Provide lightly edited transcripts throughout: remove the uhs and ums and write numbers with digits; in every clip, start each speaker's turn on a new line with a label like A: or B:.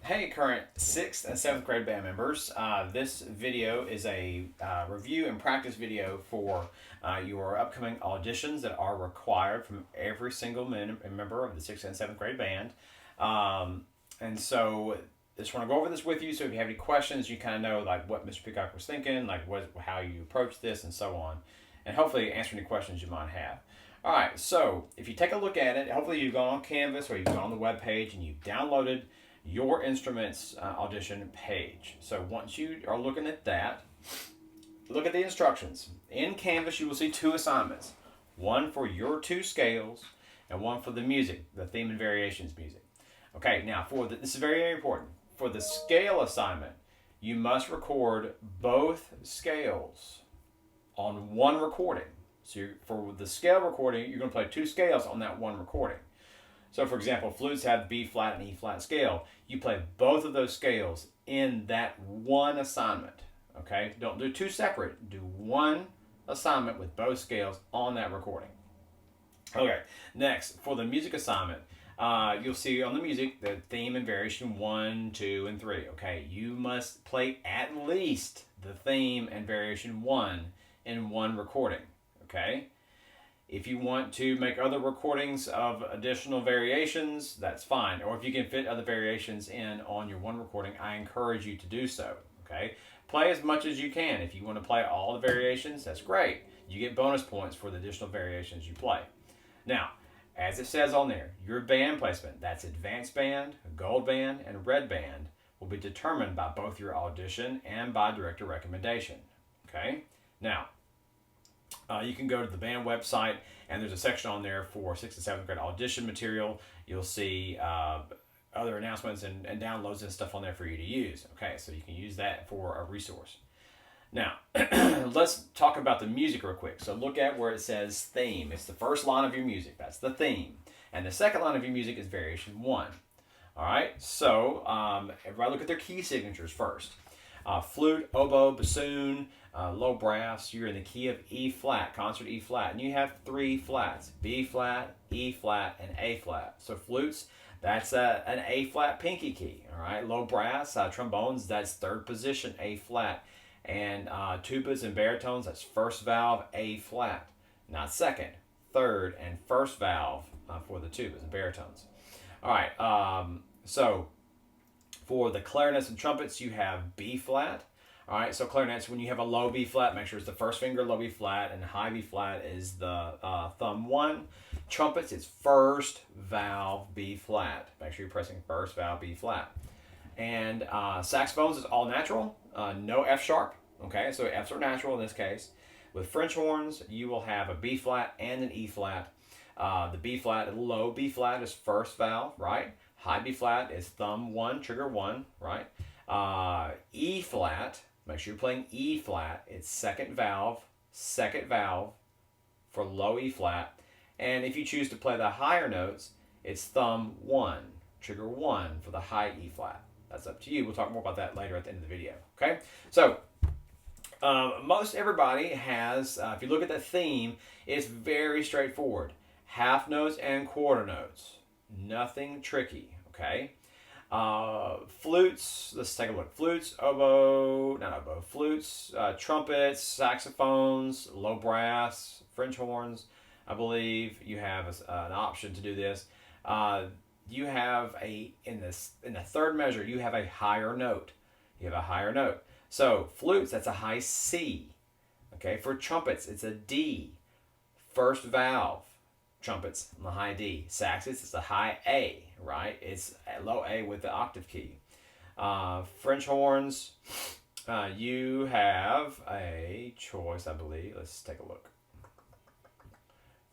A: Hey, current 6th and 7th grade band members. This video is a review and practice video for your upcoming auditions that are required from every single member of the 6th and 7th grade band. And so I just want to go over this with you, so if you have any questions, you kind of know like what Mr. Peacock was thinking, like how you approach this and so on, and hopefully answer any questions you might have. All right, so if you take a look at it, hopefully you've gone on Canvas or you've gone on the web page and you've downloaded your instrument's audition page. So once you are looking at that, look at the instructions. In Canvas, you will see two assignments. One for your two scales and one for the music, the theme and variations music. Okay, now this is very, very important. For the scale assignment, you must record both scales on one recording. So for the scale recording, you're going to play two scales on that one recording. So for example, flutes have B flat and E flat scale. You play both of those scales in that one assignment. Okay? Don't do two separate. Do one assignment with both scales on that recording. Okay, next, for the music assignment, you'll see on the music the theme and variation 1, 2, and 3. Okay, you must play at least the theme and variation 1 in one recording. Okay? If you want to make other recordings of additional variations, that's fine. Or if you can fit other variations in on your one recording, I encourage you to do so. Okay? Play as much as you can. If you want to play all the variations, that's great. You get bonus points for the additional variations you play. Now, as it says on there, your band placement, that's advanced band, gold band, and red band, will be determined by both your audition and by director recommendation. Okay? Now, you can go to the band website, and there's a section on there for 6th and 7th grade audition material. You'll see other announcements and downloads and stuff on there for you to use. Okay, so you can use that for a resource. Now, let's talk about the music real quick. So look at where it says theme. It's the first line of your music. That's the theme. And the second line of your music is variation 1. All right, so everybody look at their key signatures first. Flute, oboe, bassoon, low brass, you're in the key of E flat, concert E flat, and you have three flats, B flat, E flat, and A flat. So flutes, that's an A flat pinky key, all right? Low brass, trombones, that's third position, A flat, and tubas and baritones, that's first valve, A flat, not second, third, and first valve for the tubas and baritones. All right, so for the clarinets and trumpets, you have B flat. All right, so clarinets, when you have a low B flat, make sure it's the first finger low B flat, and high B flat is the thumb 1. Trumpets, it's first valve B flat. Make sure you're pressing first valve B flat. And saxophones is all natural, no F sharp. Okay, so Fs are natural in this case. With French horns, you will have a B flat and an E flat. The B flat, low B flat is first valve, right? High B flat is thumb 1, trigger 1, right? E flat, make sure you're playing E flat. It's second valve for low E flat. And if you choose to play the higher notes, it's thumb 1, trigger 1 for the high E flat. That's up to you. We'll talk more about that later at the end of the video. Okay? So, most everybody has, if you look at the theme, it's very straightforward. Half notes and quarter notes. Nothing tricky, okay? Flutes, let's take a look. Flutes, flutes, trumpets, saxophones, low brass, French horns, I believe you have an option to do this. You have in the third measure, you have a higher note. So flutes, that's a high C. Okay, for trumpets, it's a D. First valve. Trumpets on the high D. Saxes, it's a high A, right? It's a low A with the octave key. French horns, you have a choice, I believe. Let's take a look.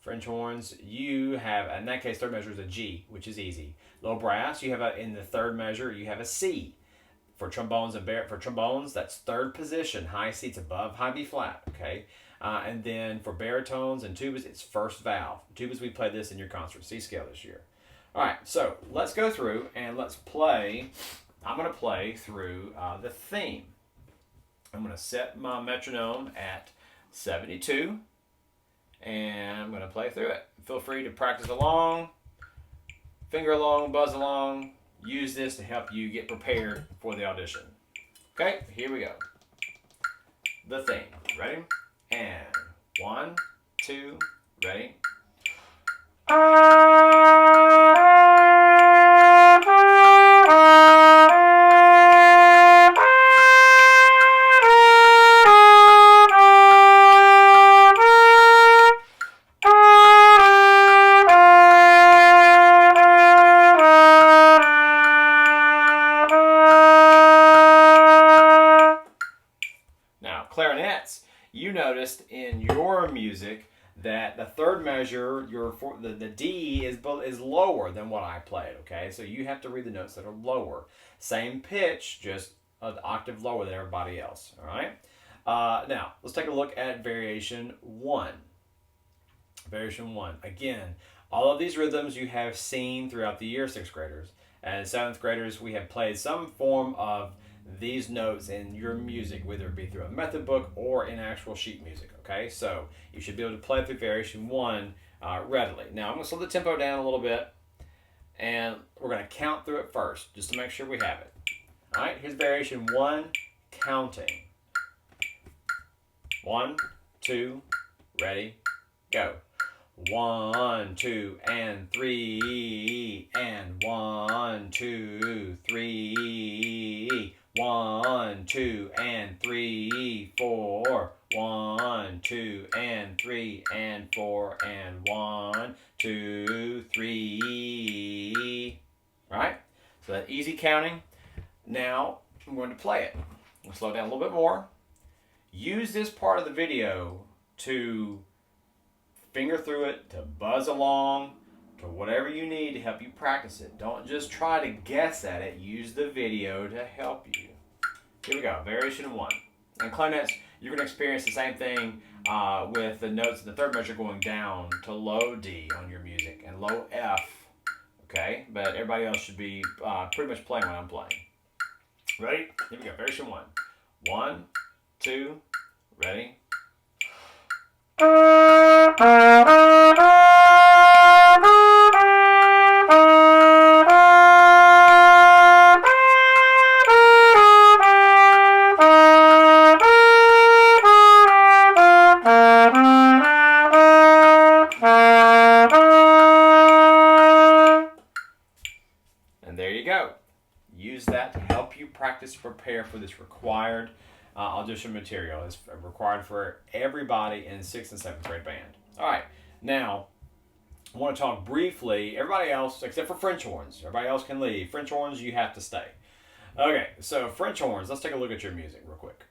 A: French horns, you have, in that case, third measure is a G, which is easy. Low brass, you have in the third measure, you have a C. For trombones for trombones, that's third position, high C, it's above high B flat, okay? And then for baritones and tubas, it's first valve. Tubas, we played this in your concert C scale this year. All right, so let's go through and let's play. I'm going to play through the theme. I'm going to set my metronome at 72, and I'm going to play through it. Feel free to practice along, finger along, buzz along, use this to help you get prepared for the audition. Okay, here we go. The theme. Ready? And 1, 2, ready? Now, clarinets, you noticed in your music that the third measure, the D is lower than what I played, okay? So you have to read the notes that are lower. Same pitch, just an octave lower than everybody else, all right? Now, let's take a look at variation 1. Variation 1. Again, all of these rhythms you have seen throughout the year, 6th graders. As 7th graders, we have played some form of these notes in your music, whether it be through a method book or in actual sheet music, okay? So you should be able to play through variation 1 readily. Now I'm going to slow the tempo down a little bit, and we're going to count through it first, just to make sure we have it. All right, here's variation 1, counting. 1, 2, ready, go. 1, 2, and 3, and 1, 2, 3, 1, 2, and 3, 4, 1, 2, and 3, and 4, and 1, 2, 3. All right, so that easy counting. Now I'm going to play it. We'll slow down a little bit more. Use this part of the video to finger through it, to buzz along, to whatever you need to help you practice it. Don't just try to guess at it. Use the video to help you. Here we go, variation 1. And clarinets, you're going to experience the same thing with the notes in the third measure going down to low D on your music and low F, okay? But everybody else should be pretty much playing what I'm playing. Ready? Here we go, variation 1. 1, 2, ready? And there you go. Use that to help you practice, prepare for this required audition material. It's required for everybody in 6th and 7th grade band. All right, now I want to talk briefly. Everybody else, except for French horns, everybody else can leave. French horns, you have to stay. Okay, so French horns, let's take a look at your music real quick.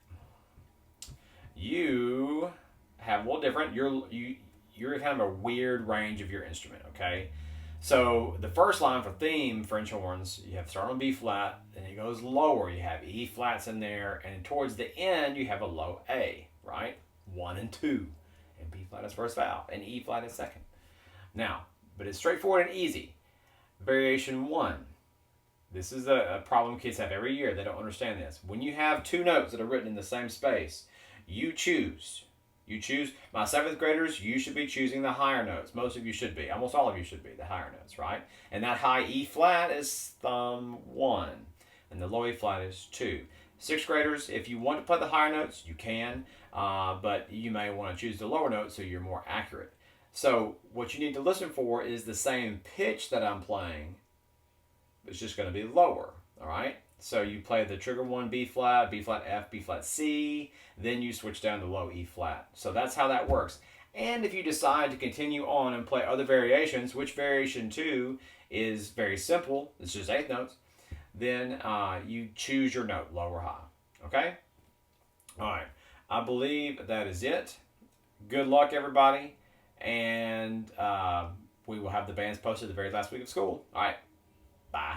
A: You have a little different. You're kind of a weird range of your instrument, okay? So the first line for theme, French horns, you have start on B flat, then it goes lower. You have E flats in there, and towards the end you have a low A, right? 1 and 2, and B flat is first valve, and E flat is second. Now, but it's straightforward and easy. Variation 1. This is a problem kids have every year. They don't understand this. When you have two notes that are written in the same space, you choose. My 7th graders, you should be choosing the higher notes. Most of you should be. Almost all of you should be, the higher notes, right? And that high E flat is thumb 1, and the low E flat is 2. 6th graders, if you want to play the higher notes, you can, but you may want to choose the lower notes so you're more accurate. So what you need to listen for is the same pitch that I'm playing. It's just going to be lower, all right? So you play the trigger 1 B flat F, B flat C, then you switch down to low E flat. So that's how that works. And if you decide to continue on and play other variations, which variation 2 is very simple, it's just 8th notes, then you choose your note, low or high, okay? All right, I believe that is it. Good luck, everybody, and we will have the bands posted the very last week of school. All right, bye.